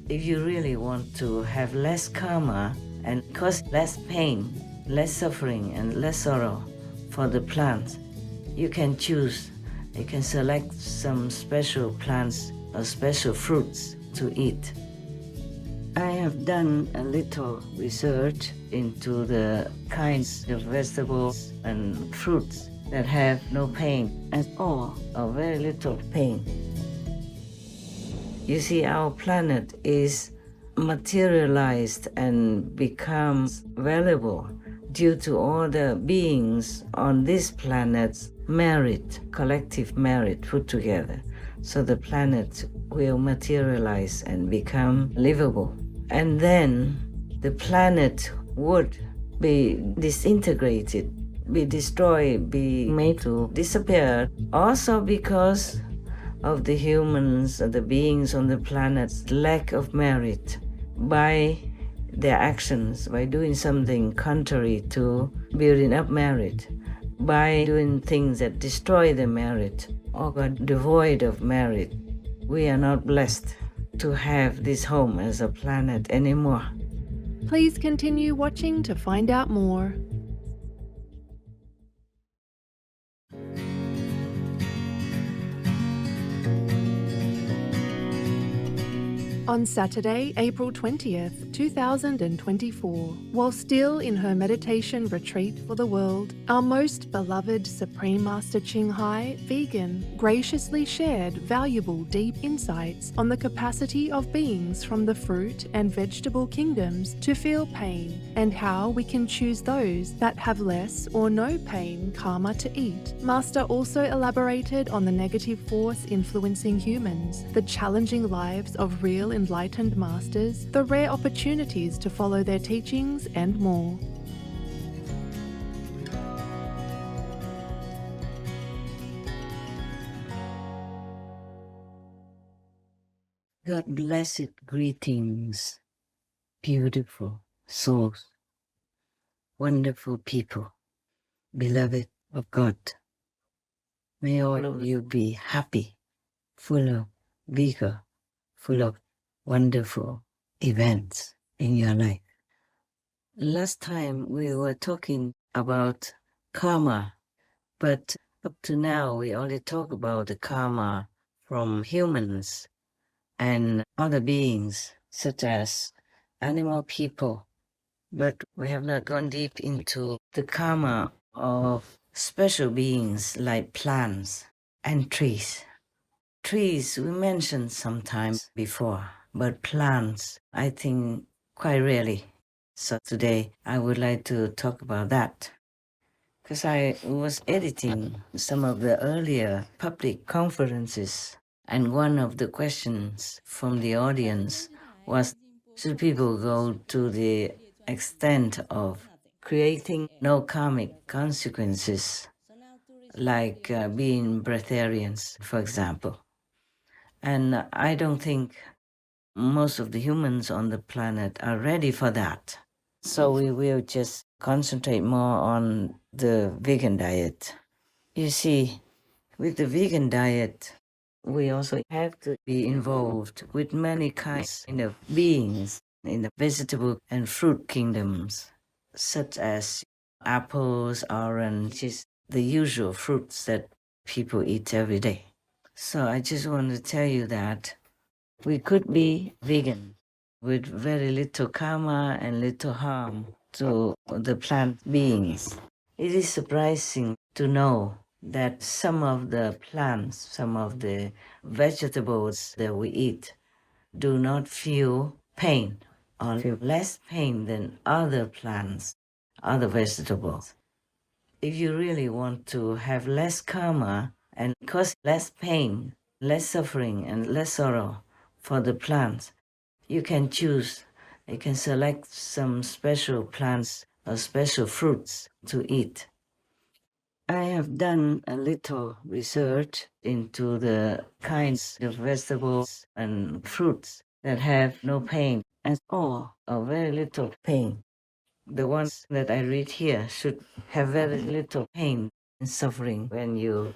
If you really want to have less karma and cause less pain, less suffering and less sorrow for the plants, you can choose. You can select some special plants or special fruits to eat. I have done a little research into the kinds of vegetables and fruits that have no pain at all, or very little pain. You see, our planet is materialized and becomes valuable due to all the beings on this planet's merit, collective merit put together. So the planet will materialize and become livable. And then the planet would be disintegrated, be destroyed, be made to disappear, also because of the humans, the beings on the planet's lack of merit by their actions, by doing something contrary to building up merit, by doing things that destroy the merit or are devoid of merit. We are not blessed to have this home as a planet anymore. Please continue watching to find out more. On Saturday, April 20th, 2024, while still in her meditation retreat for the world, our most beloved Supreme Master Ching Hai, vegan, graciously shared valuable deep insights on the capacity of beings from the fruit and vegetable kingdoms to feel pain, and how we can choose those that have less or no pain karma to eat. Master also elaborated on the negative force influencing humans, the challenging lives of real enlightened masters, the rare opportunities to follow their teachings, and more. God blessed greetings, beautiful souls, wonderful people, beloved of God. May all of you be happy, full of vigor, full of wonderful events in your life. Last time we were talking about karma, but up to now we only talk about the karma from humans and other beings such as animal people, but we have not gone deep into the karma of special beings like plants and trees. Trees we mentioned sometimes before, but plants I think quite rarely. So today I would like to talk about that. Because I was editing some of the earlier public conferences, and one of the questions from the audience was, should people go to the extent of creating no karmic consequences, like being breatharians, for example? And I don't think most of the humans on the planet are ready for that. So we will just concentrate more on the vegan diet. You see, with the vegan diet, we also have to be involved with many kinds of beings in the vegetable and fruit kingdoms, such as apples, oranges, the usual fruits that people eat every day. So I just want to tell you that we could be vegan with very little karma and little harm to the plant beings. It is surprising to know that some of the plants, some of the vegetables that we eat do not feel pain or feel less pain than other plants, other vegetables. If you really want to have less karma and cause less pain, less suffering and less sorrow for the plants, you can choose. You can select some special plants or special fruits to eat. I have done a little research into the kinds of vegetables and fruits that have no pain at all, or very little pain. The ones that I read here should have very little pain and suffering when you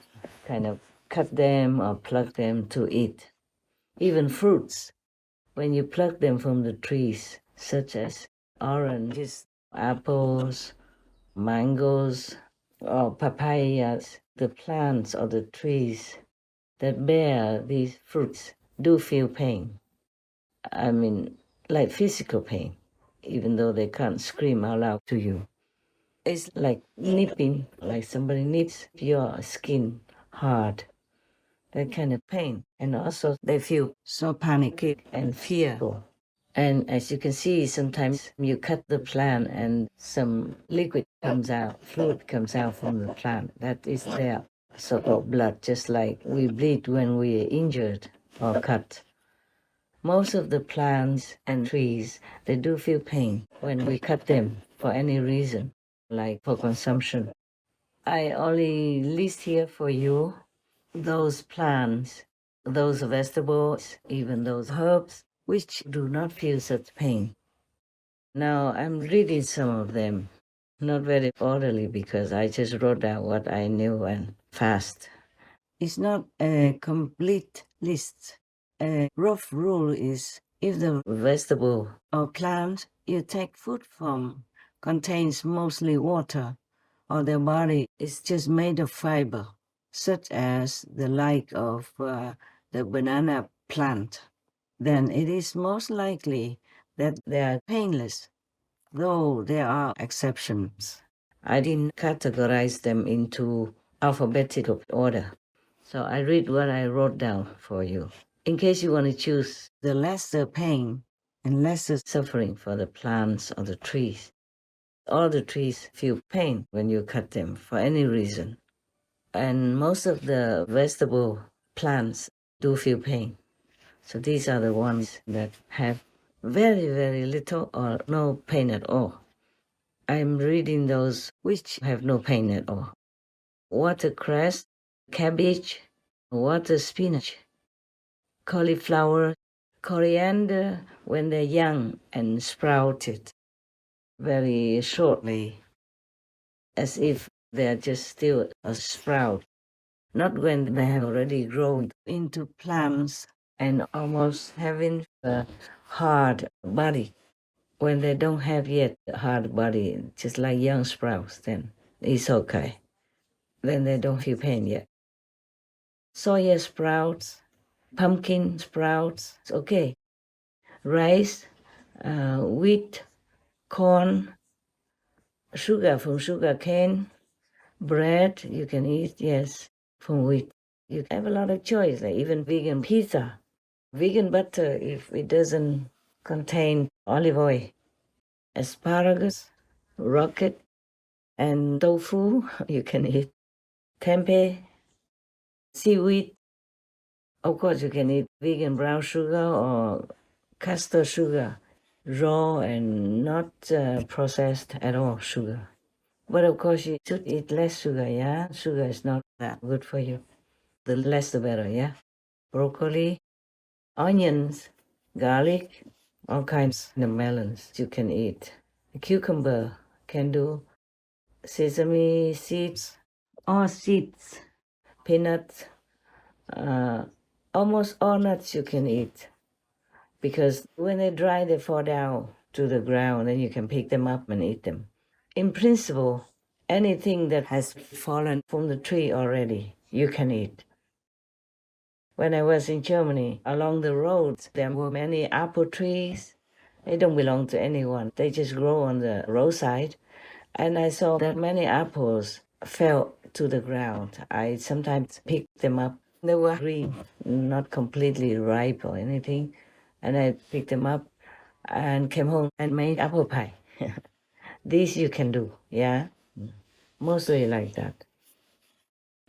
kind of cut them or pluck them to eat. Even fruits. when you pluck them from the trees, such as oranges, apples, mangoes, or papayas, the plants or the trees that bear these fruits do feel pain. I mean, like physical pain, even though they can't scream out loud to you. It's like nipping, like somebody nips your skin hard. That kind of pain. And also they feel so panicky and fearful. And as you can see, sometimes you cut the plant and some liquid comes out, fluid comes out from the plant. That is their so-called blood, just like we bleed when we are injured or cut. Most of the plants and trees, they do feel pain when we cut them for any reason, like for consumption. I only list here for you those plants, those vegetables, even those herbs, which do not feel such pain. Now I'm reading some of them, not very orderly because I just wrote down what I knew and fast. It's not a complete list. A rough rule is if the vegetable or plant you take food from contains mostly water, or their body is just made of fiber, such as the like of the banana plant, then it is most likely that they are painless, though there are exceptions. I didn't categorize them into alphabetical order, so I read what I wrote down for you, in case you want to choose the lesser pain and lesser suffering for the plants or the trees. All the trees feel pain when you cut them for any reason. And most of the vegetable plants do feel pain. So these are the ones that have very, very little or no pain at all. I'm reading those which have no pain at all. Watercress, cabbage, water spinach, cauliflower, coriander when they're young and sprouted very shortly, as if they're just still a sprout, not when they have already grown into plants and almost having a hard body. When they don't have yet a hard body, just like young sprouts, then it's okay. Then they don't feel pain yet. Soya sprouts, pumpkin sprouts, it's okay. Rice, wheat, corn, sugar from sugar cane, bread you can eat, yes, from wheat. You have a lot of choice, like even vegan pizza, vegan butter if it doesn't contain olive oil, asparagus, rocket, and tofu you can eat, tempeh, seaweed. Of course, you can eat vegan brown sugar or castor sugar, raw and not processed at all sugar. But of course, you should eat less sugar, yeah? Sugar is not that good for you. The less the better, yeah? Broccoli, onions, garlic, all kinds of melons you can eat. Cucumber can do, sesame seeds, all seeds, peanuts, almost all nuts you can eat. Because when they dry, they fall down to the ground and you can pick them up and eat them. In principle, anything that has fallen from the tree already, you can eat. When I was in Germany, along the roads, there were many apple trees. They don't belong to anyone. They just grow on the roadside. And I saw that many apples fell to the ground. I sometimes picked them up. They were green, not completely ripe or anything. And I picked them up and came home and made apple pie. This you can do, yeah? Mostly like that.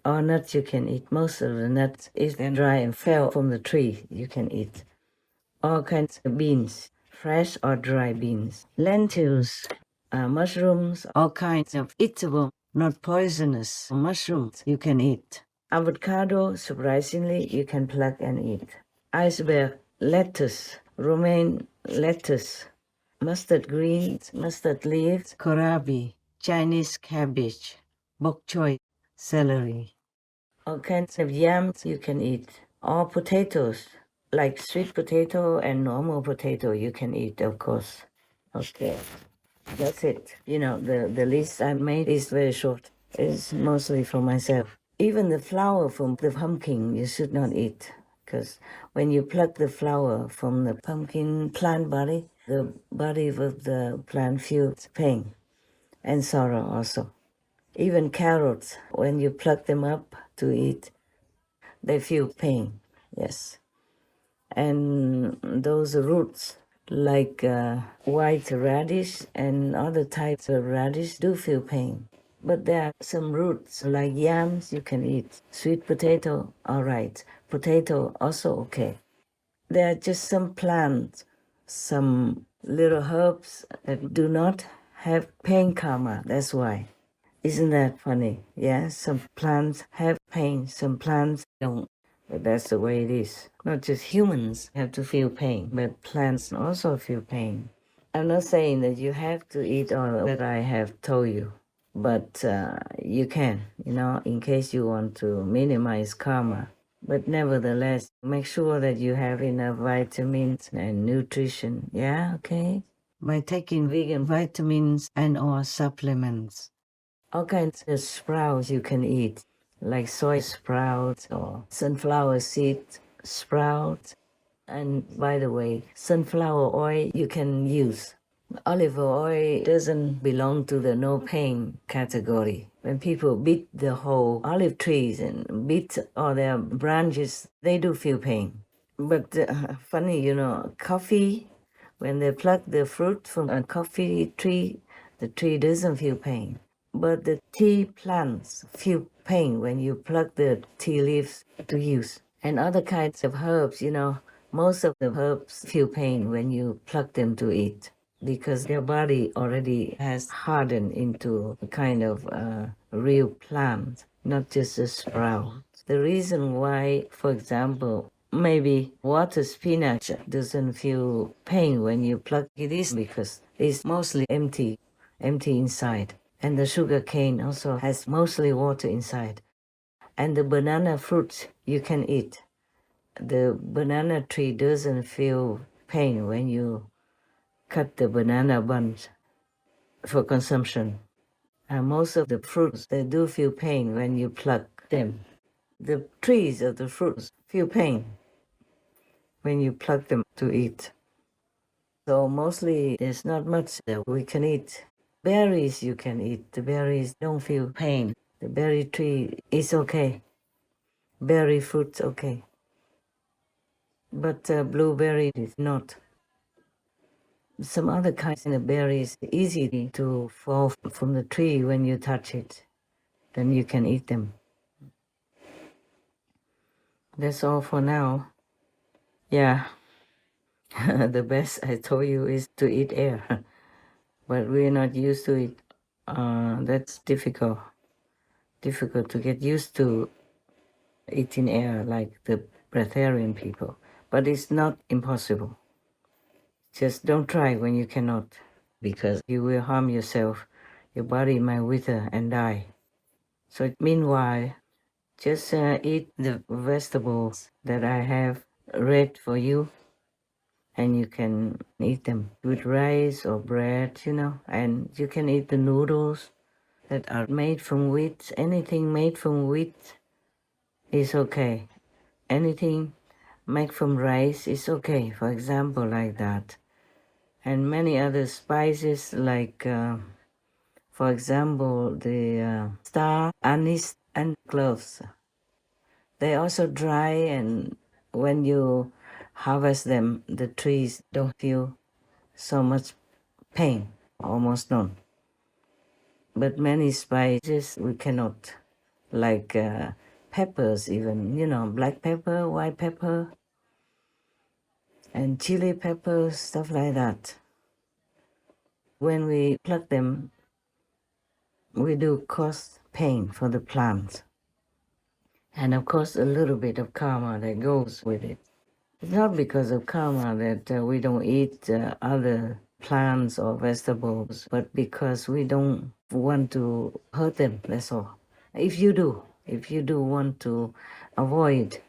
All nuts you can eat. Most of the nuts is dry and fell from the tree you can eat. All kinds of beans, fresh or dry beans. Lentils, mushrooms, all kinds of eatable, not poisonous mushrooms you can eat. Avocado, surprisingly, you can pluck and eat. Iceberg lettuce, romaine lettuce, mustard greens, mustard leaves, kohlrabi, Chinese cabbage, bok choy, celery. All kinds of yams you can eat. All potatoes, Like sweet potato and normal potato you can eat, of course. Okay, that's it. The list I made is very short. It's mostly for myself. Even the flower from the pumpkin you should not eat, because when you pluck the flower from the pumpkin plant body, the body of the plant feels pain and sorrow also. Even carrots, when you pluck them up to eat, they feel pain, yes. And those roots, like white radish and other types of radish, do feel pain. But there are some roots, like yams, you can eat. Sweet potato, all right. Potato, also okay. There are just some plants, some little herbs that do not have pain karma, that's why. Isn't that funny? Yeah, some plants have pain, some plants don't. But that's the way it is. Not just humans have to feel pain, but plants also feel pain. I'm not saying that you have to eat all that I have told you, but you can, in case you want to minimize karma. But nevertheless, make sure that you have enough vitamins and nutrition. Yeah, okay? By taking vegan vitamins and or supplements. All kinds of sprouts you can eat, like soy sprouts or sunflower seed sprouts. And by the way, sunflower oil you can use. Olive oil doesn't belong to the no pain category. When people beat the whole olive trees and beat all their branches, they do feel pain. But funny, coffee, when they pluck the fruit from a coffee tree, the tree doesn't feel pain. But the tea plants feel pain when you pluck the tea leaves to use. And other kinds of herbs, most of the herbs feel pain when you pluck them to eat, because their body already has hardened into a kind of real plant, not just a sprout. The reason why, for example, maybe water spinach doesn't feel pain when you pluck it is because it's mostly empty inside. And the sugar cane also has mostly water inside. And the banana fruits you can eat. The banana tree doesn't feel pain when you cut the banana bunch for consumption. And most of the fruits, they do feel pain when you pluck them. The trees of the fruits feel pain when you pluck them to eat. So mostly there's not much that we can eat. Berries you can eat. The berries don't feel pain. The berry tree is okay. Berry fruit's okay. But blueberry is not. Some other kinds of berries easy to fall from the tree when you touch it. Then you can eat them. That's all for now. Yeah. The best I told you is to eat air. But we're not used to it. That's difficult. Difficult to get used to eating air like the breatharian people. But it's not impossible. Just don't try when you cannot, because you will harm yourself. Your body might wither and die. So meanwhile, just eat the vegetables that I have read for you, and you can eat them with rice or bread, and you can eat the noodles that are made from wheat. Anything made from wheat is okay. Anything made from rice is okay, for example, like that. And many other spices like, for example, the star anise and cloves. They also dry, and when you harvest them, the trees don't feel so much pain, almost none. But many spices we cannot, like peppers even, black pepper, white pepper, and chili peppers, stuff like that. When we pluck them, we do cause pain for the plant. And of course, a little bit of karma that goes with it. It's not because of karma that we don't eat other plants or vegetables, but because we don't want to hurt them, that's all. If you do want to avoid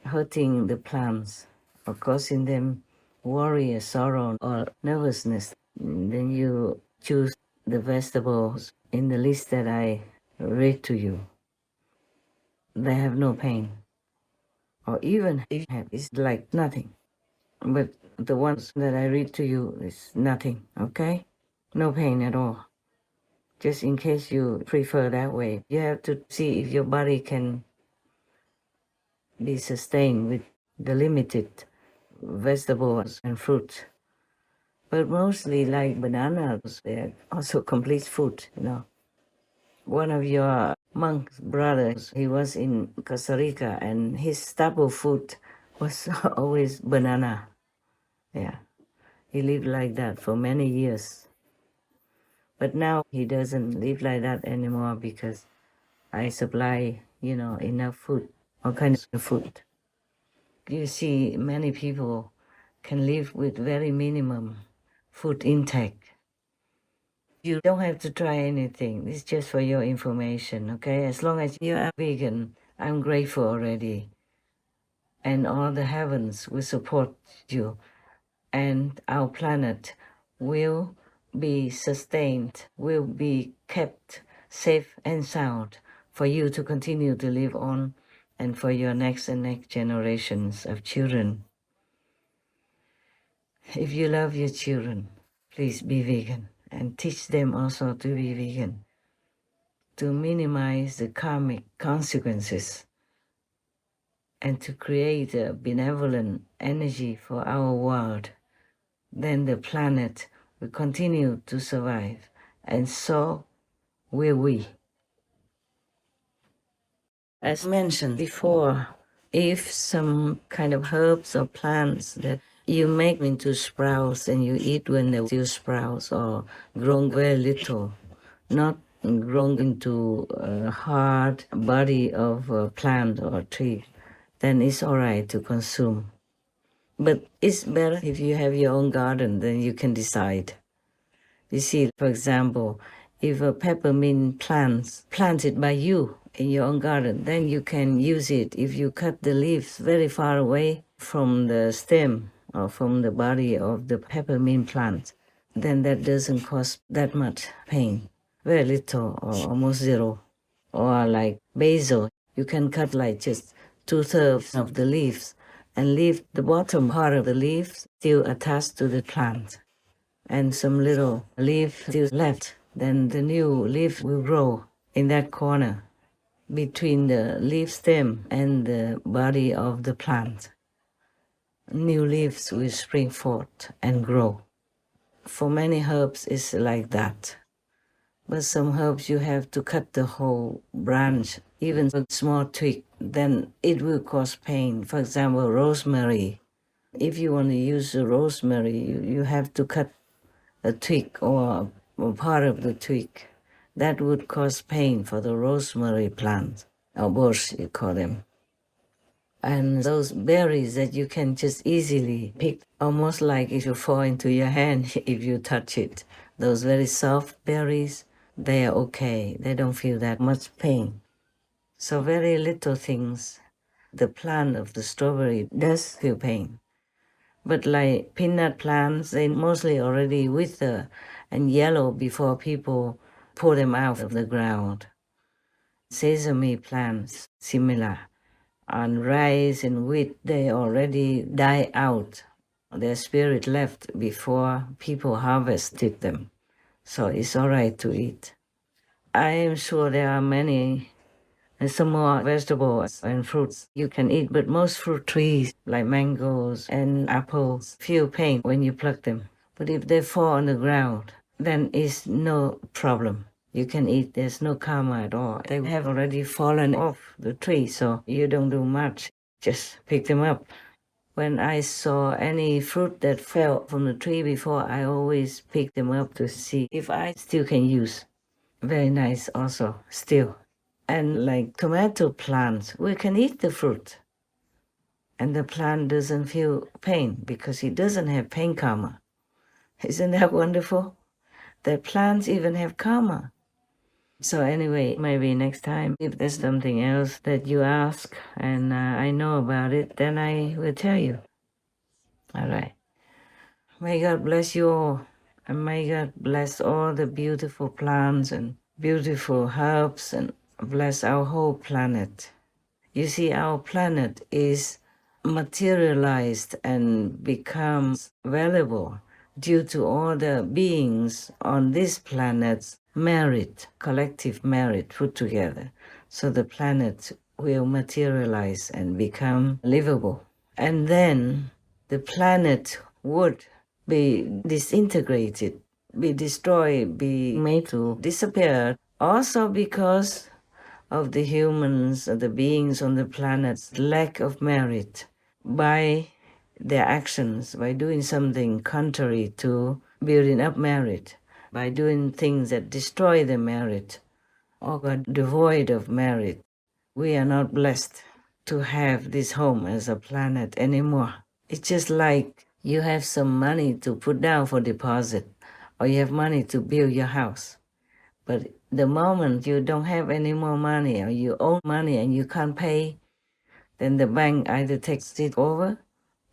hurting the plants, or causing them worry or sorrow or nervousness, then you choose the vegetables in the list that I read to you. They have no pain. Or even if you have, it's like nothing. But the ones that I read to you is nothing, okay? No pain at all. Just in case you prefer that way, you have to see if your body can be sustained with the limited vegetables and fruits. But mostly like bananas, they're also complete food, you know. One of your monk's brothers, he was in Costa Rica and his staple food was always banana. Yeah, he lived like that for many years. But now he doesn't live like that anymore because I supply, enough food, all kinds of food. You see, many people can live with very minimum food intake. You don't have to try anything. It's just for your information, okay? As long as you are vegan, I'm grateful already. And all the heavens will support you. And our planet will be sustained, will be kept safe and sound for you to continue to live on and for your next and next generations of children. If you love your children, please be vegan and teach them also to be vegan, to minimize the karmic consequences and to create a benevolent energy for our world. Then the planet will continue to survive, and so will we. As mentioned before, if some kind of herbs or plants that you make into sprouts and you eat when they're still sprouts or grown very little, not grown into a hard body of a plant or tree, then it's all right to consume. But it's better if you have your own garden, then you can decide. You see, for example, if a peppermint plant planted by you in your own garden, then you can use it if you cut the leaves very far away from the stem or from the body of the peppermint plant. Then that doesn't cause that much pain, very little or almost zero. Or like basil, you can cut like just 2/3 of the leaves and leave the bottom part of the leaves still attached to the plant. And some little leaf still left, then the new leaf will grow in that corner between the leaf stem and the body of the plant. New leaves will spring forth and grow. For many herbs, it's like that. But some herbs you have to cut the whole branch, even a small twig, then it will cause pain. For example, rosemary. If you want to use the rosemary, you have to cut a twig or part of the twig. That would cause pain for the rosemary plant, or bush, you call them. And those berries that you can just easily pick, almost like it will fall into your hand if you touch it. Those very soft berries, they are okay. They don't feel that much pain. So very little things. The plant of the strawberry does feel pain. But like peanut plants, they mostly already wither and yellow before people pull them out of the ground. Sesame plants, similar. And rice and wheat, they already die out. Their spirit left before people harvested them. So it's all right to eat. I am sure there are many and some more vegetables and fruits you can eat, but most fruit trees like mangoes and apples feel pain when you pluck them. But if they fall on the ground, then it's no problem. You can eat, there's no karma at all. They have already fallen off the tree, so you don't do much. Just pick them up. When I saw any fruit that fell from the tree before, I always pick them up to see if I still can use. Very nice also, still. And like tomato plants, we can eat the fruit. And the plant doesn't feel pain because it doesn't have pain karma. Isn't that wonderful? That plants even have karma. So anyway, maybe next time, if there's something else that you ask and I know about it, then I will tell you. All right. May God bless you all. And may God bless all the beautiful plants and beautiful herbs and bless our whole planet. You see, our planet is materialized and becomes valuable due to all the beings on this planet's merit, collective merit put together. So the planet will materialize and become livable. And then the planet would be disintegrated, be destroyed, be made to disappear, also because of the humans, the beings on the planet's lack of merit by their actions, by doing something contrary to building up merit, by doing things that destroy the merit or are devoid of merit. We are not blessed to have this home as a planet anymore. It's just like you have some money to put down for deposit, or you have money to build your house. But the moment you don't have any more money, or you owe money and you can't pay, then the bank either takes it over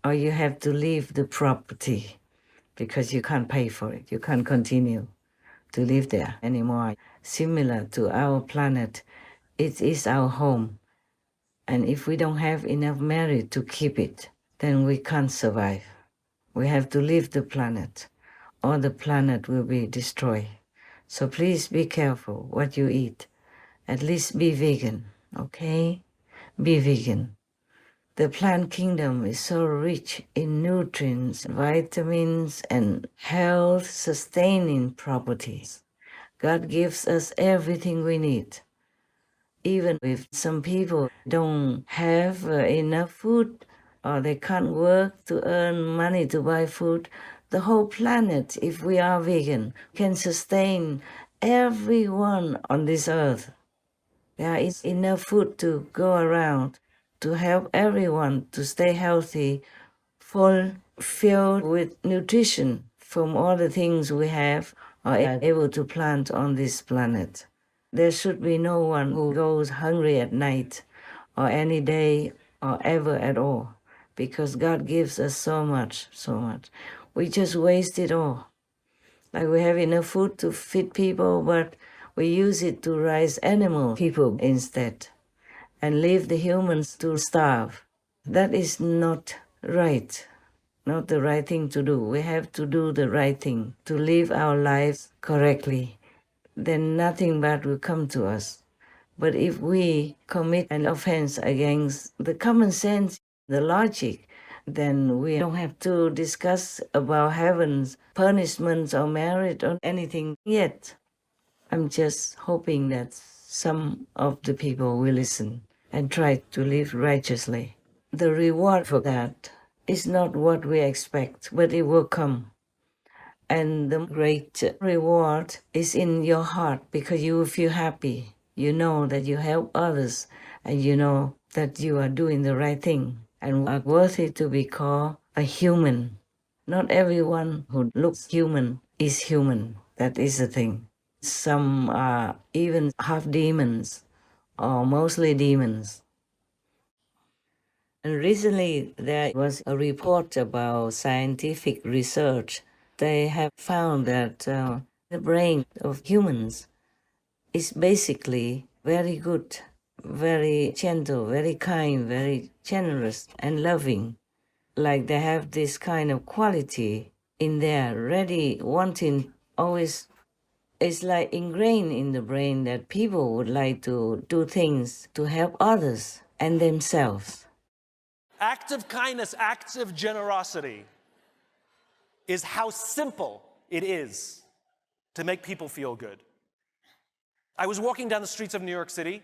or you have to leave the property because you can't pay for it. You can't continue to live there anymore. Similar to our planet, it is our home. And if we don't have enough merit to keep it, then we can't survive. We have to leave the planet, or the planet will be destroyed. So please be careful what you eat. At least be vegan, okay? Be vegan. The plant kingdom is so rich in nutrients, vitamins, and health-sustaining properties. God gives us everything we need. Even if some people don't have enough food, or they can't work to earn money to buy food, the whole planet, if we are vegan, can sustain everyone on this earth. There is enough food to go around to help everyone to stay healthy, full, filled with nutrition from all the things we have or are able to plant on this planet. There should be no one who goes hungry at night or any day or ever at all, because God gives us so much, so much. We just waste it all. Like we have enough food to feed people, but we use it to raise animal people instead and leave the humans to starve. That is not right, not the right thing to do. We have to do the right thing, to live our lives correctly. Then nothing bad will come to us. But if we commit an offense against the common sense, the logic, then we don't have to discuss about heaven's punishments or merit or anything yet. I'm just hoping that some of the people will listen and try to live righteously. The reward for that is not what we expect, but it will come. And the great reward is in your heart, because you will feel happy. You know that you help others, and you know that you are doing the right thing and are worthy to be called a human. Not everyone who looks human is human. That is the thing. Some are even half demons or mostly demons. And recently there was a report about scientific research. They have found that the brain of humans is basically very good, very gentle, very kind, very generous and loving. Like they have this kind of quality in there, ready, wanting, always. It's like ingrained in the brain that people would like to do things to help others and themselves. Acts of kindness, acts of generosity is how simple it is to make people feel good. I was walking down the streets of New York City,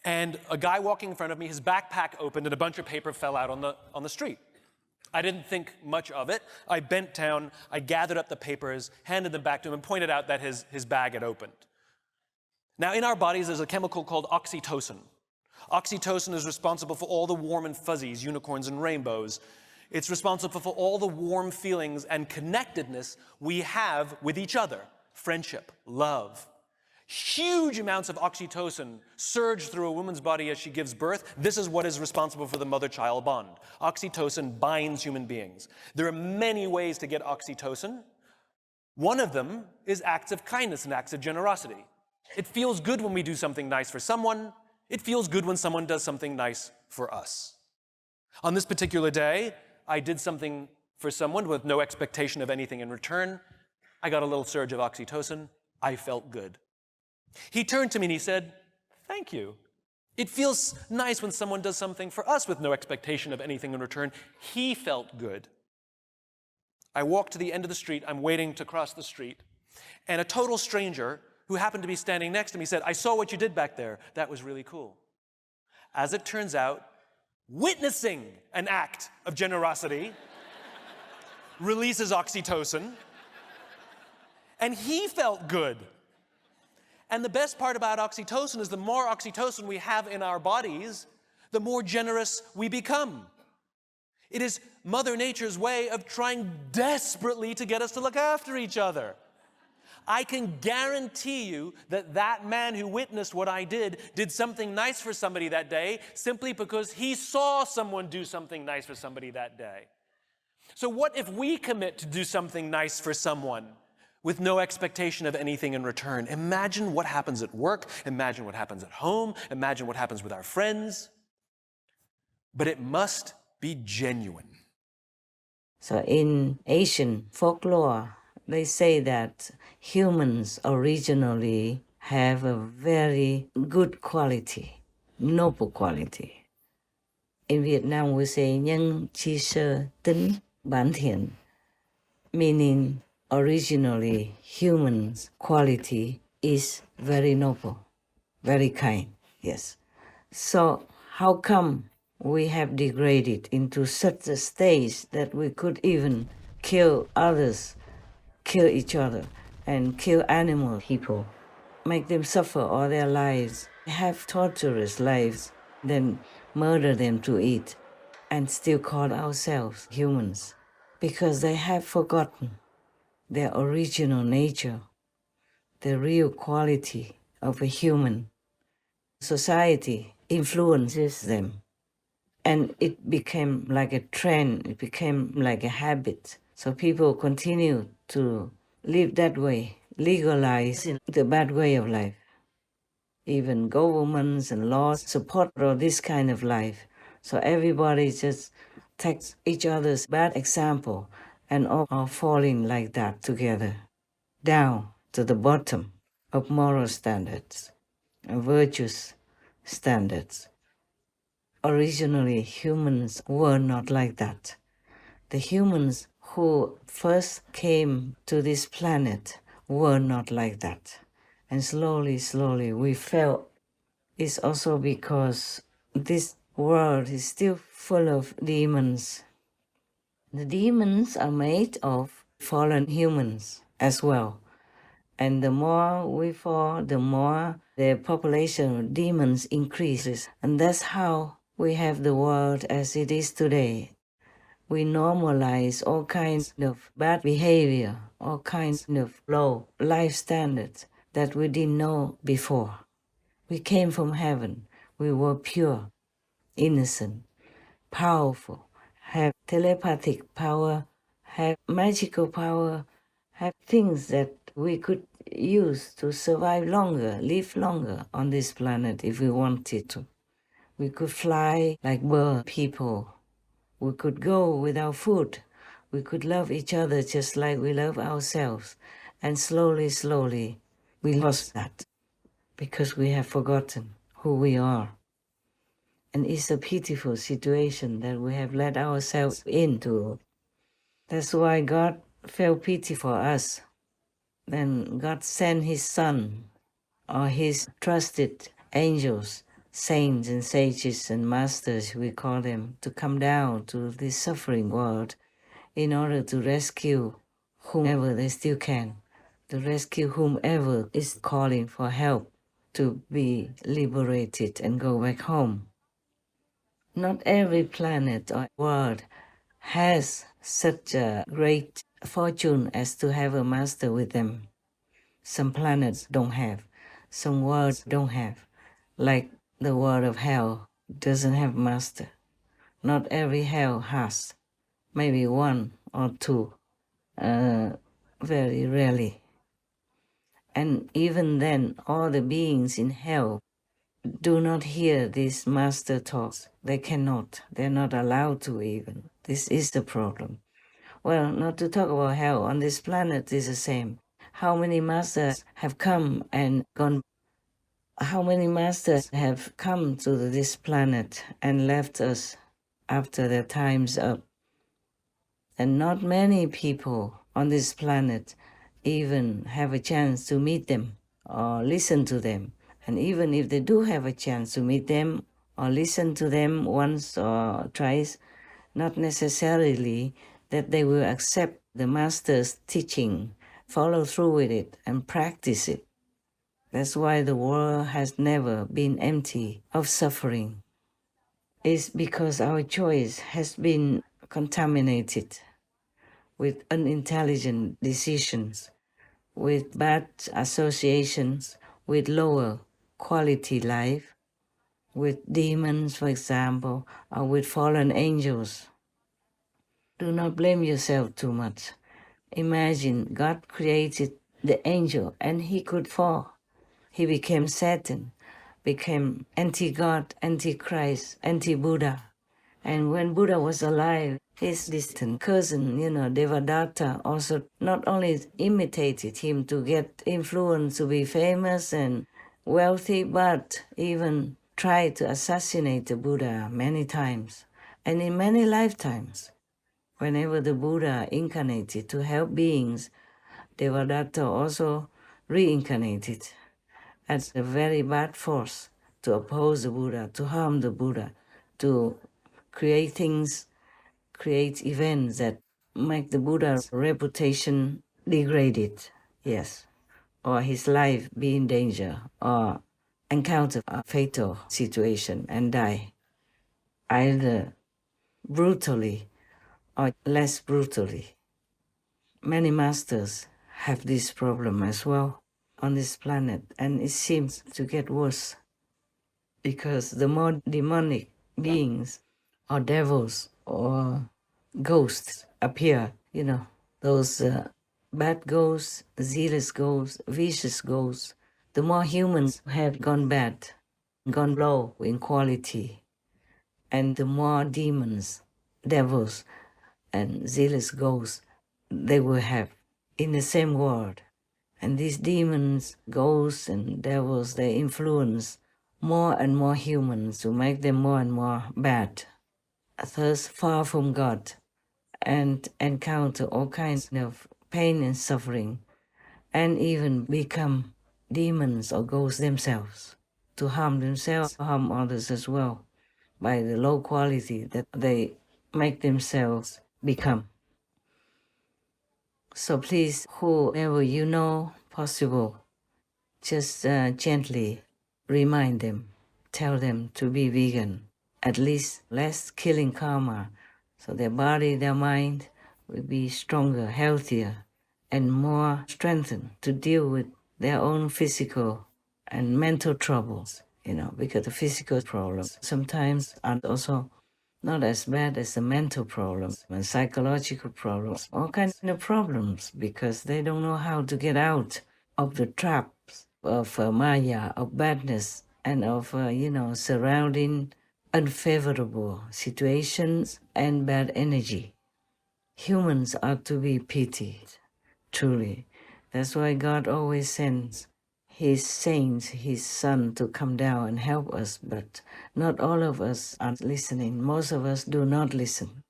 and a guy walking in front of me, his backpack opened and a bunch of paper fell out on the street. I didn't think much of it. I bent down, I gathered up the papers, handed them back to him, and pointed out that his bag had opened. Now, in our bodies, there's a chemical called oxytocin. Oxytocin is responsible for all the warm and fuzzies, unicorns and rainbows. It's responsible for all the warm feelings and connectedness we have with each other. Friendship, love. Huge amounts of oxytocin surge through a woman's body as she gives birth. This is what is responsible for the mother-child bond. Oxytocin binds human beings. There are many ways to get oxytocin. One of them is acts of kindness and acts of generosity. It feels good when we do something nice for someone. It feels good when someone does something nice for us. On this particular day, I did something for someone with no expectation of anything in return. I got a little surge of oxytocin. I felt good. He turned to me and he said, "Thank you. It feels nice when someone does something for us with no expectation of anything in return." He felt good. I walked to the end of the street. I'm waiting to cross the street. And a total stranger who happened to be standing next to me said, "I saw what you did back there. That was really cool." As it turns out, witnessing an act of generosity releases oxytocin, and he felt good. And the best part about oxytocin is the more oxytocin we have in our bodies, the more generous we become. It is Mother Nature's way of trying desperately to get us to look after each other. I can guarantee you that that man who witnessed what I did something nice for somebody that day simply because he saw someone do something nice for somebody that day. So what if we commit to do something nice for someone with no expectation of anything in return? Imagine what happens at work. Imagine what happens at home. Imagine what happens with our friends. But it must be genuine. So in Asian folklore, they say that humans originally have a very good quality, noble quality. In Vietnam, we say nhân chi sơ tính bản thiện, meaning originally humans' quality is very noble, very kind, yes. So how come we have degraded into such a stage that we could even kill others, kill each other, and kill animal people, make them suffer all their lives, have torturous lives, then murder them to eat, and still call ourselves humans? Because they have forgotten their original nature, the real quality of a human. Society influences them. And it became like a trend, it became like a habit. So people continue to live that way, legalizing the bad way of life. Even governments and laws support all this kind of life. So everybody just takes each other's bad example and all are falling like that together, down to the bottom of moral standards and virtuous standards. Originally, humans were not like that. The humans who first came to this planet were not like that. And slowly, slowly we felt it's also because this world is still full of demons. The demons are made of fallen humans as well. And the more we fall, the more the population of demons increases. And that's how we have the world as it is today. We normalize all kinds of bad behavior, all kinds of low life standards that we didn't know before. We came from heaven. We were pure, innocent, powerful, have telepathic power, have magical power, have things that we could use to survive longer, live longer on this planet if we wanted to. We could fly like bird people. We could go without food. We could love each other just like we love ourselves. And slowly, slowly, we lost that because we have forgotten who we are. And it's a pitiful situation that we have let ourselves into. That's why God felt pity for us. Then God sent His Son, or His trusted angels, saints and sages and masters, we call them, to come down to this suffering world in order to rescue whomever they still can, to rescue whomever is calling for help to be liberated and go back home. Not every planet or world has such a great fortune as to have a master with them. Some planets don't have. some words don't have, like the word of hell doesn't have master. Not every hell has, maybe one or two, very rarely. And even then, all the beings in hell do not hear these master talks. They cannot. They're not allowed to even. This is the problem. Well, not to talk about hell, on this planet is the same. How many masters have come and gone? How many masters have come to this planet and left us after their time's up? And not many people on this planet even have a chance to meet them or listen to them. And even if they do have a chance to meet them or listen to them once or twice, not necessarily that they will accept the master's teaching, follow through with it, and practice it. That's why the world has never been empty of suffering. It's because our choice has been contaminated with unintelligent decisions, with bad associations, with lower quality life, with demons, for example, or with fallen angels. Do not blame yourself too much. Imagine God created the angel and he could fall. He became Satan, became anti-God, anti-Christ, anti-Buddha. And when Buddha was alive, his distant cousin, Devadatta, also not only imitated him to get influence to be famous and wealthy, but even tried to assassinate the Buddha many times and in many lifetimes. Whenever the Buddha incarnated to help beings, Devadatta also reincarnated as a very bad force to oppose the Buddha, to harm the Buddha, to create things, create events that make the Buddha's reputation degraded, yes, or his life be in danger, or encounter a fatal situation and die, either brutally or less brutally. Many masters have this problem as well on this planet, and it seems to get worse because the more demonic beings or devils or ghosts appear, those bad ghosts, zealous ghosts, vicious ghosts, the more humans have gone bad, gone low in quality, and the more demons, devils, and zealous ghosts they will have in the same world. And these demons, ghosts, and devils, they influence more and more humans to make them more and more bad, thus far from God, and encounter all kinds of pain and suffering, and even become demons or ghosts themselves, to harm themselves, harm others as well, by the low quality that they make themselves become. So please, whoever you know possible, just gently remind them, tell them to be vegan, at least less killing karma, so their body, their mind will be stronger, healthier, and more strengthened to deal with their own physical and mental troubles, because the physical problems sometimes are also not as bad as the mental problems and psychological problems, all kinds of problems, because they don't know how to get out of the traps of Maya, of badness, and of, surrounding unfavorable situations and bad energy. Humans are to be pitied, truly. That's why God always sends His saints, His Son, to come down and help us, but not all of us are listening. Most of us do not listen.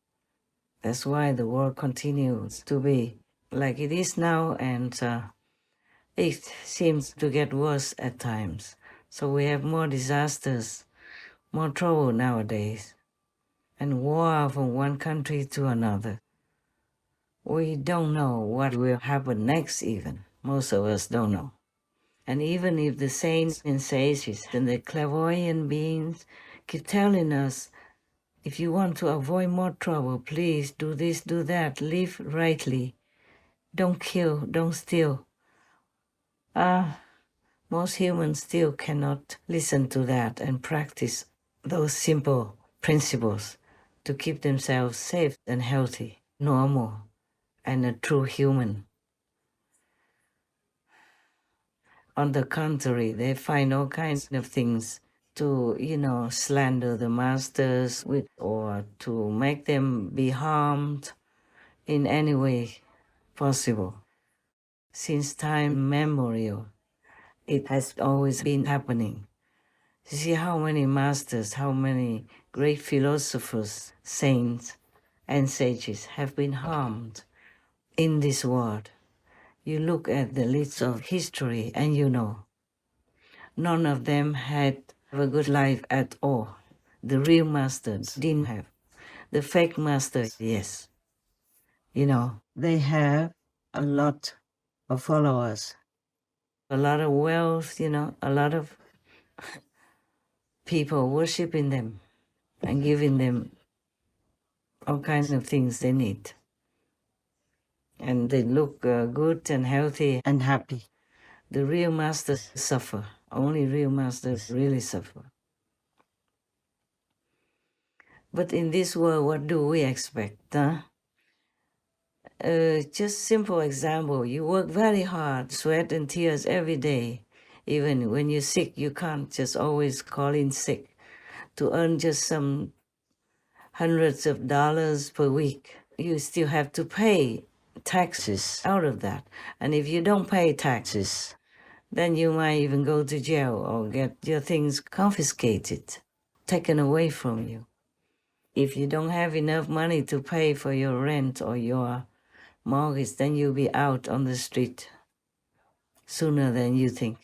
That's why the world continues to be like it is now, and it seems to get worse at times. So we have more disasters, more trouble nowadays, and war from one country to another. We don't know what will happen next even. Most of us don't know. And even if the saints and sages and the clairvoyant beings keep telling us, if you want to avoid more trouble, please do this, do that, live rightly, don't kill, don't steal. Most humans still cannot listen to that and practice those simple principles to keep themselves safe and healthy, normal, and a true human. On the contrary, they find all kinds of things to, slander the masters with, or to make them be harmed in any way possible. Since time immemorial, it has always been happening. You see how many masters, how many great philosophers, saints, and sages have been harmed in this world. You look at the list of history and you know, none of them had a good life at all. The real masters didn't have. The fake masters, yes. They have a lot of followers, a lot of wealth, a lot of people worshiping them and giving them all kinds of things they need. And they look good and healthy and happy. The real masters suffer. Only real masters really suffer. But in this world, what do we expect? Just simple example, you work very hard, sweat and tears every day. Even when you're sick, you can't just always call in sick to earn just some hundreds of dollars per week. You still have to pay taxes out of that. And if you don't pay taxes, then you might even go to jail or get your things confiscated, taken away from you. If you don't have enough money to pay for your rent or your mortgage, then you'll be out on the street sooner than you think.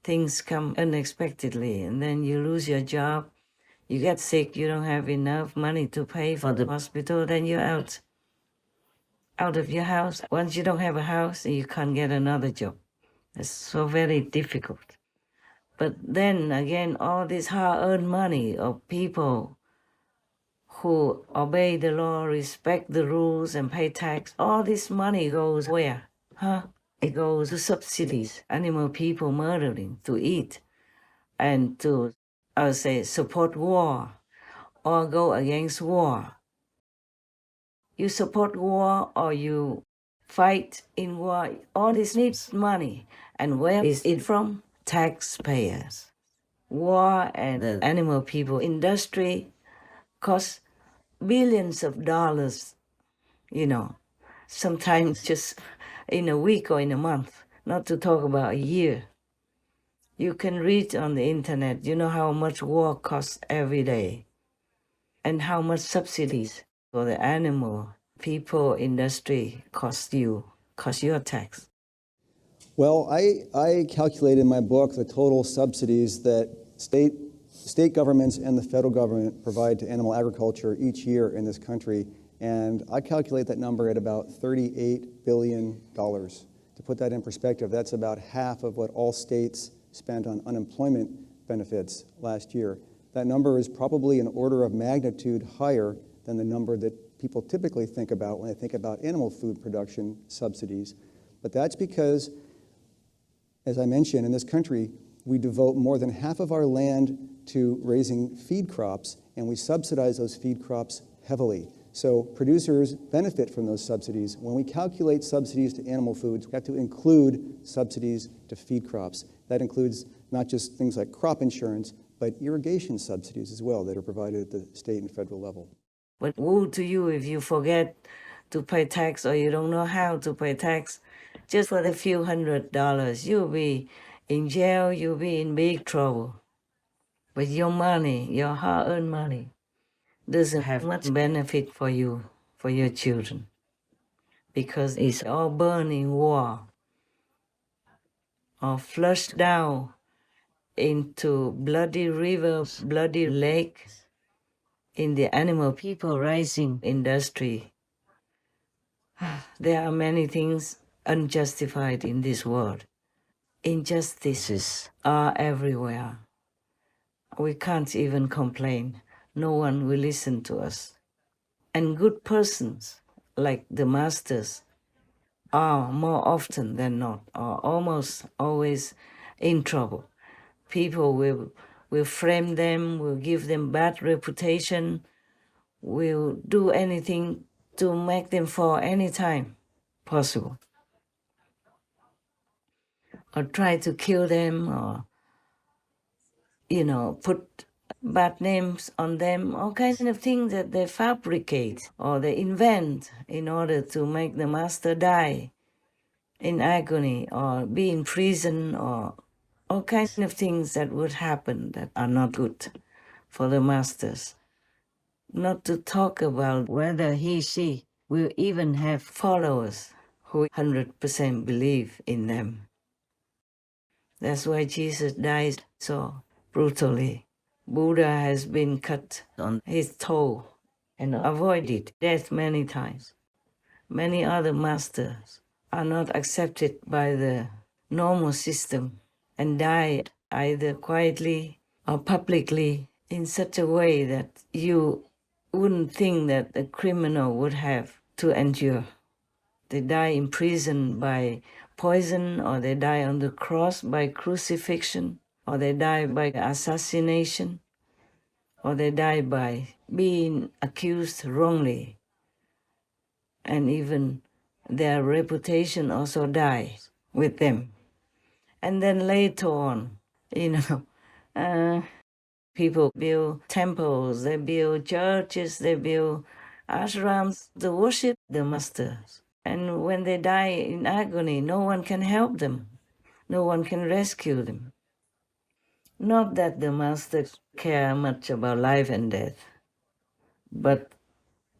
Things come unexpectedly, and then you lose your job, you get sick, you don't have enough money to pay for the hospital, then you're out of your house. Once you don't have a house, you can't get another job. It's so very difficult. But then again, all this hard-earned money of people who obey the law, respect the rules, and pay tax, all this money goes where? It goes to subsidies, animal people murdering, to eat, and to, support war, or go against war. You support war or you fight in war, all this needs money. And where is it from? Taxpayers. War and the animal people industry costs billions of dollars, sometimes just in a week or in a month, not to talk about a year. You can read on the internet, how much war costs every day and how much subsidies for the animal people industry cost your tax. Well, I calculated in my book the total subsidies that state governments and the federal government provide to animal agriculture each year in this country, and I calculate that number at about $38 billion. To put that in perspective, that's about half of what all states spent on unemployment benefits last year. That number is probably an order of magnitude higher than the number that people typically think about when they think about animal food production subsidies. But that's because, as I mentioned, in this country, we devote more than half of our land to raising feed crops, and we subsidize those feed crops heavily. So producers benefit from those subsidies. When we calculate subsidies to animal foods, we have to include subsidies to feed crops. That includes not just things like crop insurance, but irrigation subsidies as well that are provided at the state and federal level. But woe to you if you forget to pay tax or you don't know how to pay tax. Just for the few $100, you'll be in jail, you'll be in big trouble. But your money, your hard-earned money, doesn't have much benefit for you, for your children, because it's all burned in war or flushed down into bloody rivers, bloody lakes, in the animal people raising industry. There are many things unjustified in this world. Injustices are everywhere. We can't even complain. No one will listen to us. And good persons, like the masters, are more often than not, or almost always in trouble. People will frame them, will give them bad reputation, will do anything to make them fall any time possible. Or try to kill them, or, put bad names on them, all kinds of things that they fabricate or they invent in order to make the master die in agony or be in prison, or all kinds of things that would happen that are not good for the masters. Not to talk about whether she will even have followers who 100% believe in them. That's why Jesus died so brutally. Buddha has been cut on his toe and avoided death many times. Many other masters are not accepted by the normal system and died either quietly or publicly in such a way that you wouldn't think that a criminal would have to endure. They die in prison by poison, or they die on the cross by crucifixion, or they die by assassination, or they die by being accused wrongly. And even their reputation also dies with them. And then later on, people build temples, they build churches, they build ashrams to worship the masters. And when they die in agony, no one can help them. No one can rescue them. Not that the masters care much about life and death, but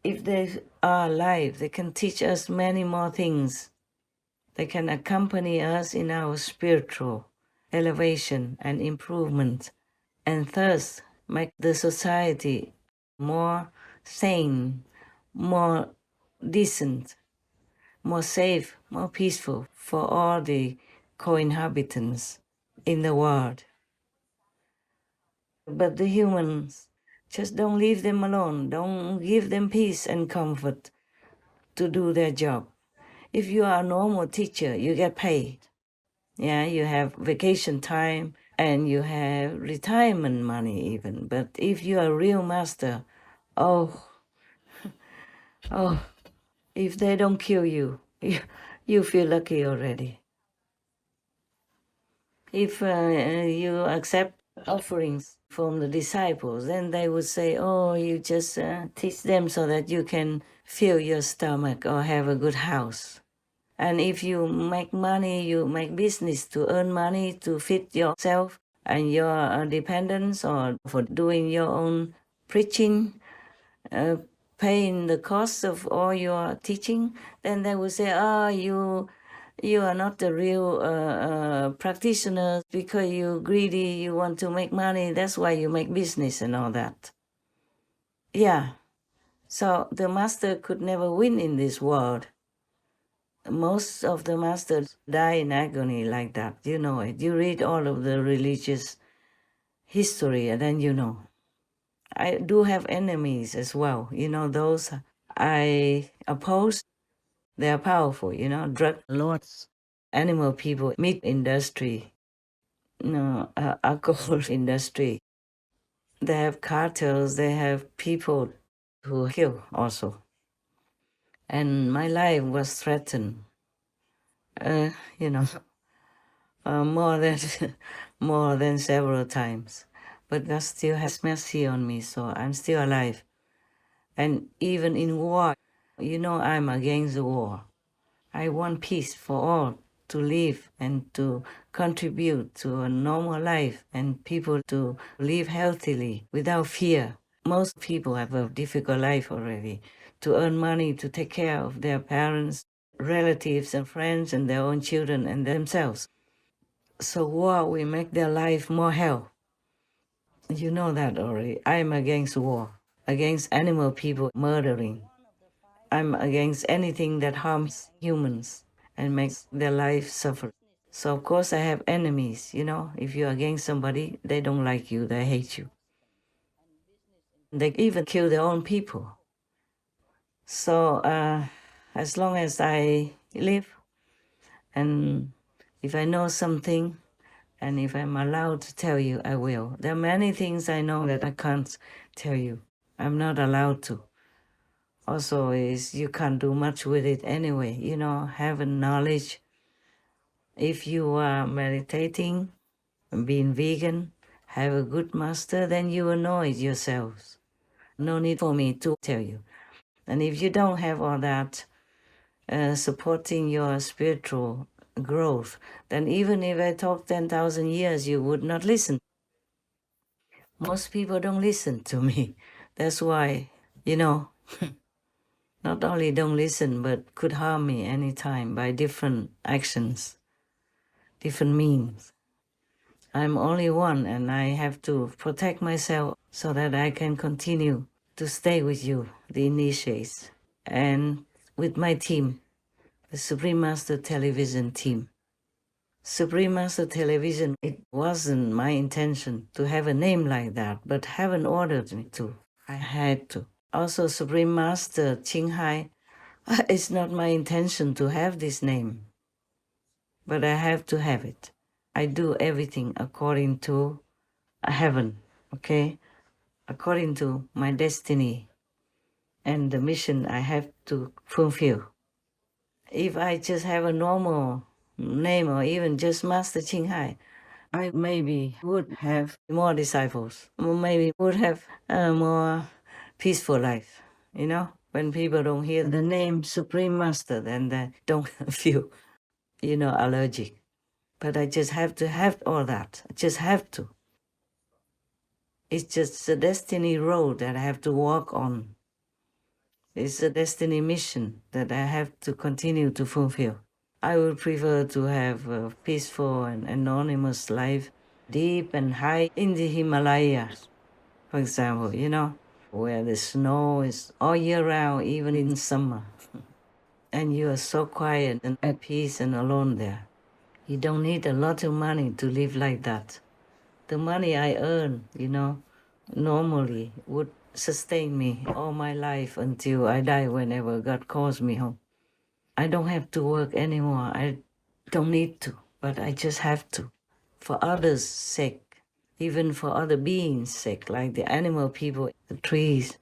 if they are alive, they can teach us many more things. They can accompany us in our spiritual elevation and improvement, and thus make the society more sane, more decent, more safe, more peaceful for all the co-inhabitants in the world. But the humans, just don't leave them alone. Don't give them peace and comfort to do their job. If you are a normal teacher, you get paid. Yeah, you have vacation time and you have retirement money even. But if you are a real master, oh, if they don't kill you, you feel lucky already. If you accept offerings from the disciples, then they would say, oh, you just teach them so that you can fill your stomach or have a good house. And if you make money, you make business to earn money to feed yourself and your dependents, or for doing your own preaching, paying the cost of all your teaching, then they will say, you are not the real practitioner because you're greedy, you want to make money, that's why you make business and all that. Yeah, so the master could never win in this world. Most of the masters die in agony like that, you know it. You read all of the religious history and then you know. I do have enemies as well, those I oppose. They are powerful, drug lords, animal people, meat industry, alcohol industry. They have cartels, they have people who kill also. And my life was threatened, more than several times. But God still has mercy on me, so I'm still alive. And even in war, I'm against the war. I want peace for all to live and to contribute to a normal life and people to live healthily without fear. Most people have a difficult life already, to earn money to take care of their parents, relatives and friends and their own children and themselves. So war will make their life more hell. You know that already. I'm against war, against animal people murdering. I'm against anything that harms humans and makes their life suffer. So of course I have enemies, If you're against somebody, they don't like you, they hate you. They even kill their own people. So as long as I live, and if I know something, And if I'm allowed to tell you, I will. There are many things I know that I can't tell you. I'm not allowed to. Also, is you can't do much with it anyway. Having knowledge. If you are meditating, being vegan, have a good master, then you will know it yourselves. No need for me to tell you. And if you don't have all that supporting your spiritual growth, then even if I talk 10,000 years, you would not listen. Most people don't listen to me. That's why, not only don't listen, but could harm me anytime by different actions, different means. I'm only one, and I have to protect myself so that I can continue to stay with you, the initiates, and with my team, the Supreme Master Television team. Supreme Master Television, it wasn't my intention to have a name like that, but heaven ordered me to. I had to. Also, Supreme Master Qinghai, it's not my intention to have this name, but I have to have it. I do everything according to heaven, okay? According to my destiny and the mission I have to fulfill. If I just have a normal name or even just Master Qinghai, I maybe would have more disciples, or maybe would have a more peaceful life, When people don't hear the name Supreme Master, then they don't feel, allergic. But I just have to have all that. I just have to. It's just the destiny road that I have to walk on. It's a destiny mission that I have to continue to fulfill. I would prefer to have a peaceful and anonymous life, deep and high in the Himalayas, for example, where the snow is all year round, even in summer. And you are so quiet and at peace and alone there. You don't need a lot of money to live like that. The money I earn, normally would sustain me all my life until I die whenever God calls me home. I don't have to work anymore. I don't need to, but I just have to. For others' sake, even for other beings' sake, like the animal people, the trees,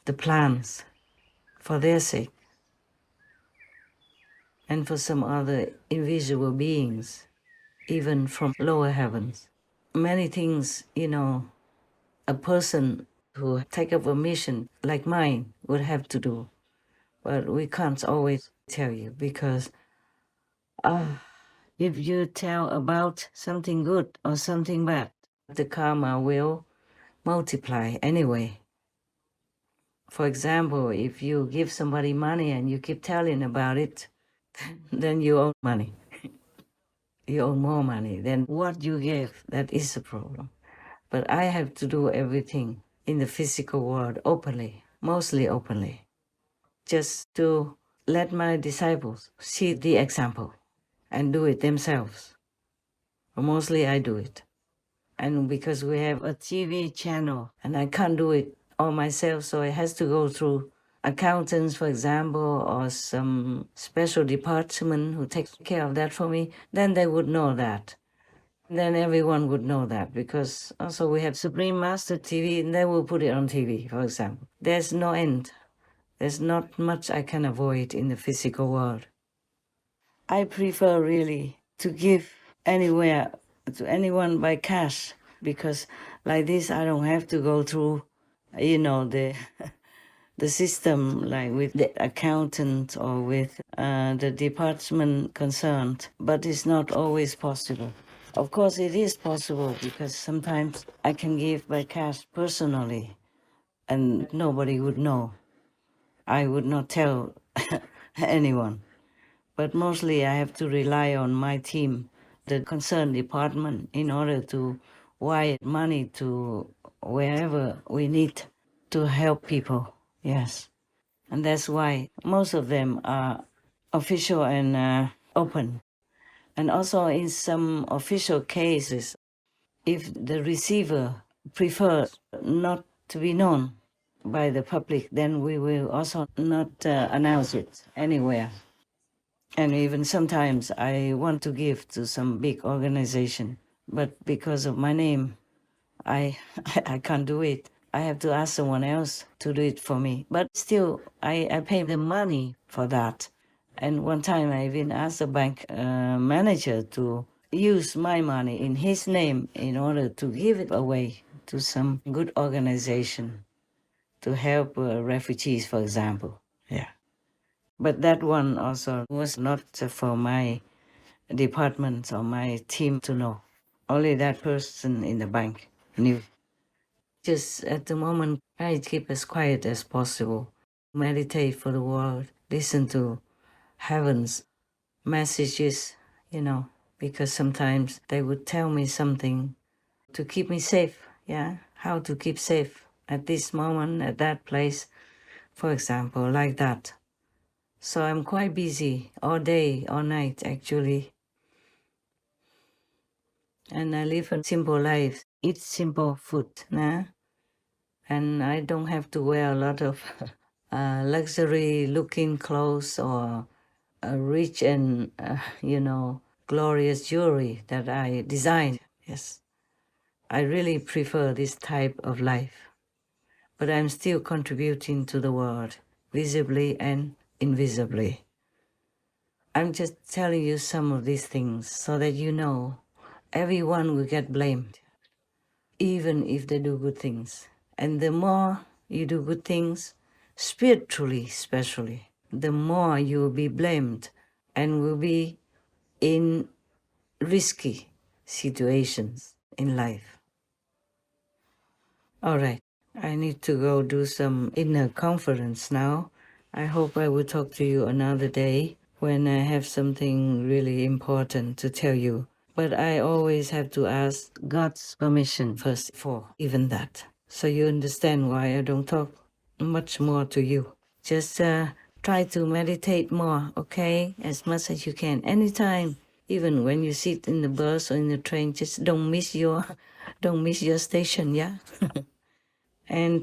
the plants, for their sake. And for some other invisible beings, even from lower heavens. Many things, a person who take up a mission like mine would have to do. But we can't always tell you because if you tell about something good or something bad, the karma will multiply anyway. For example, if you give somebody money and you keep telling about it, then you owe money. You owe more money than what you gave. That is a problem. But I have to do everything in the physical world openly, mostly openly, just to let my disciples see the example and do it themselves. But mostly I do it. And because we have a TV channel and I can't do it all myself, so it has to go through accountants, for example, or some special department who takes care of that for me, then they would know that. Then everyone would know that because also we have Supreme Master TV and they will put it on TV, for example. There's no end. There's not much I can avoid in the physical world. I prefer really to give anywhere to anyone by cash because like this I don't have to go through, the system like with the accountant or with the department concerned, but it's not always possible. Of course, it is possible because sometimes I can give by cash personally and nobody would know. I would not tell anyone. But mostly I have to rely on my team, the concerned department, in order to wire money to wherever we need to help people. Yes. And that's why most of them are official and open. And also in some official cases, if the receiver prefers not to be known by the public, then we will also not announce it anywhere. And even sometimes I want to give to some big organization, but because of my name, I can't do it. I have to ask someone else to do it for me. But still, I pay the money for that. And one time I even asked the bank manager to use my money in his name in order to give it away to some good organization to help refugees, for example. Yeah. But that one also was not for my department or my team to know. Only that person in the bank knew. Just at the moment, I keep as quiet as possible. Meditate for the world, listen to heaven's messages, because sometimes they would tell me something to keep me safe, how to keep safe at this moment, at that place, for example, like that. So I'm quite busy all day, all night, actually. And I live a simple life, eat simple food, and I don't have to wear a lot of luxury-looking clothes or rich and, glorious jewelry that I design. Yes, I really prefer this type of life. But I'm still contributing to the world, visibly and invisibly. I'm just telling you some of these things so that you know everyone will get blamed, even if they do good things. And the more you do good things, spiritually especially, the more you will be blamed and will be in risky situations in life. All right, I need to go do some inner conference now. I hope I will talk to you another day when I have something really important to tell you. But I always have to ask God's permission first for even that. So you understand why I don't talk much more to you. Just try to meditate more, okay? As much as you can. Anytime, even when you sit in the bus or in the train, just don't miss your station, yeah? And,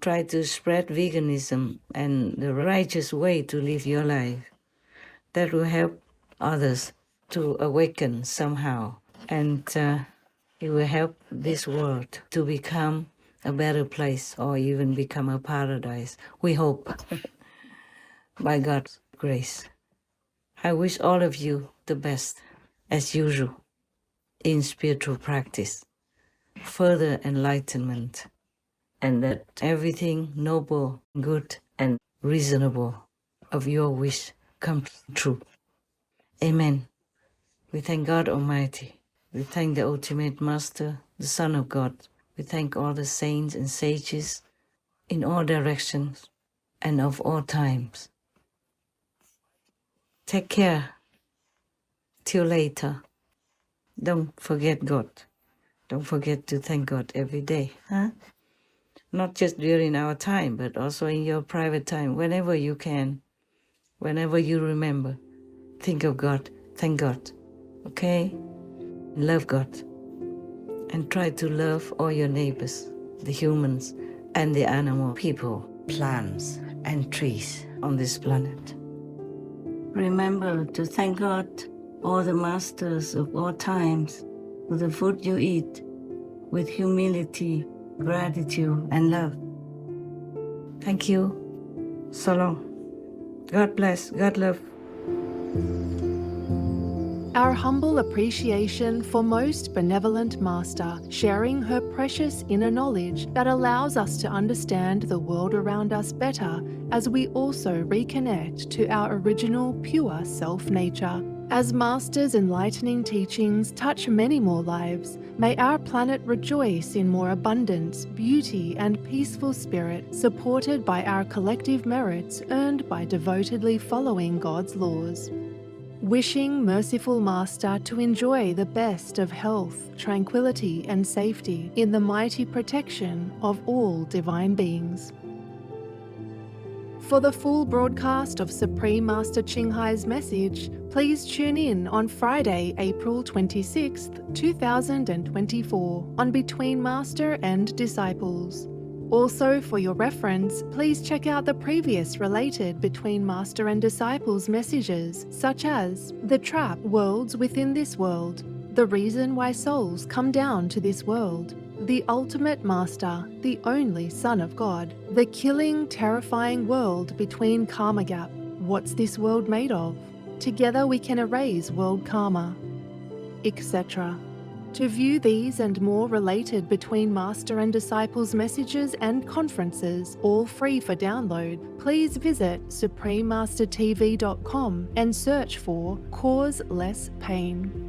try to spread veganism and the righteous way to live your life. That will help others to awaken somehow. And it will help this world to become a better place or even become a paradise. We hope, by God's grace. I wish all of you the best, as usual, in spiritual practice, further enlightenment, and that everything noble, good, and reasonable of your wish comes true. Amen. We thank God Almighty. We thank the Ultimate Master, the Son of God. We thank all the saints and sages in all directions and of all times. Take care. Till later. Don't forget God. Don't forget to thank God every day. Not just during our time, but also in your private time, whenever you can, whenever you remember. Think of God. Thank God. Okay? Love God. And try to love all your neighbors, the humans and the animal people, plants and trees on this planet. Remember to thank God, all the masters of all times, for the food you eat, with humility, gratitude, and love. Thank you. So long. God bless. God love. Our humble appreciation for Most Benevolent Master, sharing her precious inner knowledge that allows us to understand the world around us better as we also reconnect to our original pure self-nature. As Master's enlightening teachings touch many more lives, may our planet rejoice in more abundance, beauty, and peaceful spirit, supported by our collective merits earned by devotedly following God's laws. Wishing Merciful Master to enjoy the best of health, tranquility, and safety in the mighty protection of all divine beings. For the full broadcast of Supreme Master Ching Hai's message, please tune in on Friday, April 26th, 2024 on Between Master and Disciples. Also, for your reference, please check out the previous related Between Master and Disciples messages, such as The Trap Worlds Within This World, the reason why souls come down to this world, the ultimate master, the only Son of God, the killing, terrifying world between karma gap. What's this world made of? Together we can erase world karma, etc. To view these and more related between Master and Disciples messages and conferences, all free for download, please visit suprememastertv.com and search for Cause Less Pain.